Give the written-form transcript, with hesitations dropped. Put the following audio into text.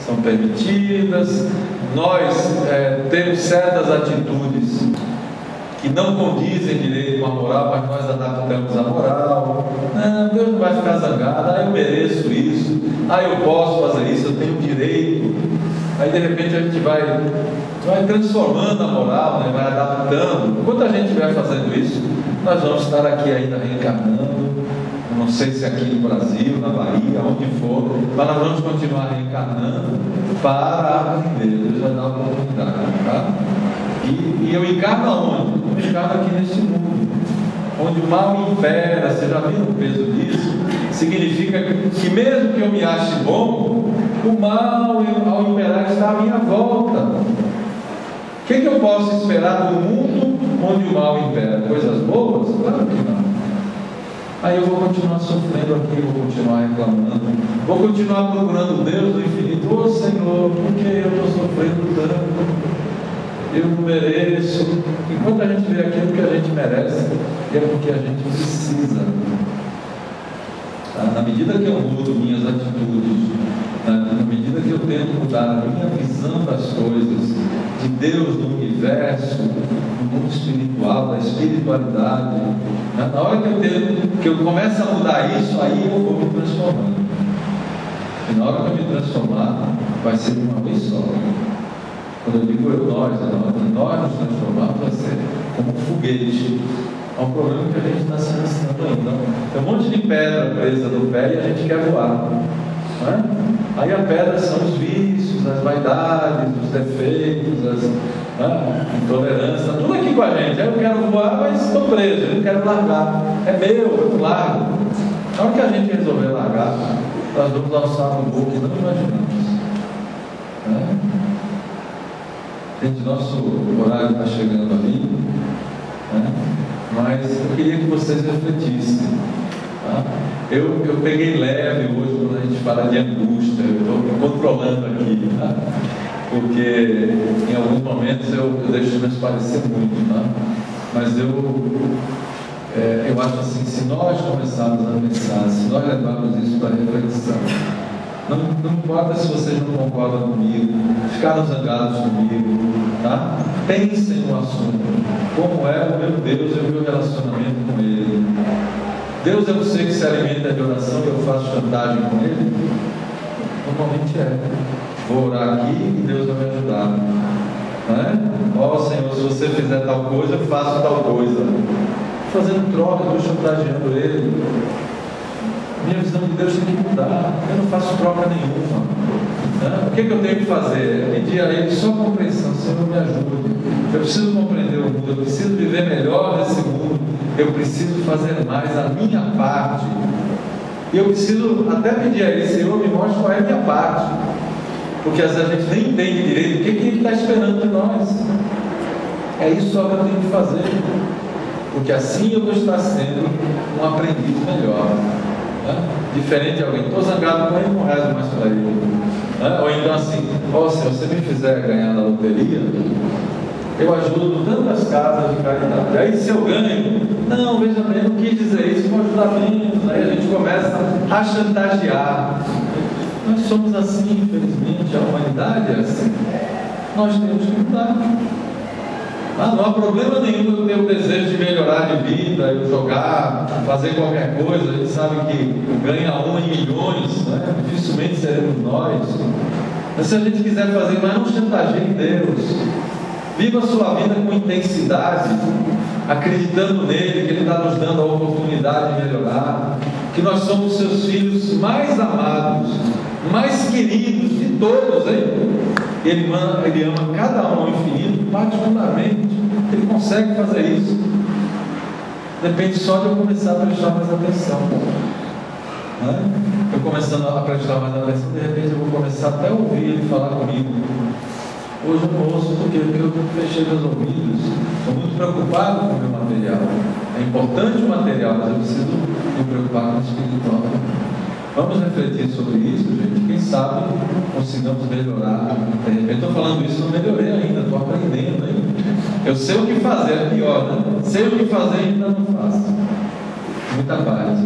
são permitidas, nós temos certas atitudes que não condizem direito com a moral, mas nós adaptamos a moral. Não, Deus não vai ficar zangado, eu mereço isso, eu posso fazer isso, eu tenho direito. Aí de repente a gente vai transformando a moral, né? Vai adaptando. Enquanto a gente estiver fazendo isso, nós vamos estar aqui ainda reencarnando. Não sei se aqui no Brasil, na Bahia, onde for, mas nós vamos continuar reencarnando para aprender. Deus vai dar a oportunidade, tá? E eu encarno aonde? Eu encarno aqui neste mundo, onde o mal impera. Você já viu o peso disso? Significa que mesmo que eu me ache bom, o mal, ao imperar, está à minha volta. O que eu posso esperar do mundo onde o mal impera? Coisas boas? Claro que não. Aí eu vou continuar sofrendo aqui, vou continuar reclamando, vou continuar procurando Deus do infinito. Ô Senhor, por que eu estou sofrendo tanto? Eu não mereço. Enquanto a gente vê aquilo que a gente merece, é porque a gente precisa. Na medida que eu mudo minhas atitudes, na medida que eu tento mudar a minha visão das coisas, de Deus, do universo, do mundo espiritual, da espiritualidade, na hora que eu começo a mudar isso, aí eu vou me transformando. E na hora que eu me transformar, vai ser de uma vez só. Quando eu digo nós nos transformamos, vai ser como um foguete. É um problema que a gente está se ensinando ainda. Tem um monte de pedra presa no pé e a gente quer voar, não é? Aí a pedra são os vícios, as vaidades, os defeitos, a intolerância, tudo aqui com a gente. Eu quero voar, mas estou preso, eu não quero largar. É meu, eu largo. Na hora que a gente resolver largar, nós vamos alçar um voo que não imaginamos. Gente, nosso horário está chegando ali, mas eu queria que vocês refletissem. Tá? Eu peguei leve hoje quando a gente fala de angústia, eu estou me controlando aqui, tá? Porque em alguns momentos eu deixo transparecer muito, tá? Mas eu acho assim, se nós começarmos a pensar, se nós levarmos isso para reflexão, não importa se vocês não concordam comigo, ficaram zangados comigo, tá? Pensem no assunto, como é o meu Deus e o meu relacionamento com Ele. Deus é um ser que se alimenta de oração e eu faço chantagem com Ele? Normalmente é. Vou orar aqui e Deus vai me ajudar, não é? Ó Senhor, se você fizer tal coisa, eu faço tal coisa. Fazendo troca, estou chantageando Ele. Minha visão de Deus tem que mudar. Eu não faço troca nenhuma. O que eu tenho que fazer? É pedir a Ele só compreensão. Senhor, me ajude. Eu preciso compreender o mundo. Eu preciso viver melhor nesse mundo. Eu preciso fazer mais a minha parte. E eu preciso até pedir a Ele, Senhor, me mostre qual é a minha parte. Porque às vezes a gente nem entende direito o que Ele está esperando de nós. É isso só que eu tenho que fazer. Porque assim eu vou estar sendo um aprendiz melhor. Diferente de alguém, estou zangado com ele, não rezo mais para ele. Ou então assim, se você me fizer ganhar na loteria, eu ajudo tantas casas de caridade. Aí se eu ganho, não, veja bem, não quis dizer isso, vou ajudar menos. Aí a gente começa a chantagear. Nós somos assim, infelizmente, a humanidade é assim. Nós temos que mudar. Não há problema nenhum eu ter o desejo de melhorar de vida, eu jogar, fazer qualquer coisa. A gente sabe que ganha em milhões, né? Dificilmente seremos nós. Mas se a gente quiser fazer, mas não chantageie Deus. Viva a sua vida com intensidade, acreditando nele, que Ele está nos dando a oportunidade de melhorar, que nós somos seus filhos mais amados, mais queridos de todos, hein? Ele ama cada um ao infinito, particularmente. Ele consegue fazer isso. Depende só de eu começar a prestar mais atenção. Eu começando a prestar mais atenção, de repente eu vou começar até a ouvir Ele falar comigo. Hoje eu não ouço porque eu fechei meus ouvidos. Estou muito preocupado com o meu material. É importante o material, mas eu preciso me preocupar com o espiritual. Vamos refletir sobre isso, gente. Quem sabe consigamos melhorar. De repente estou falando isso, não melhorei ainda, estou aprendendo ainda. Eu sei o que fazer, é pior, né? Sei o que fazer e ainda não faço. Muita paz.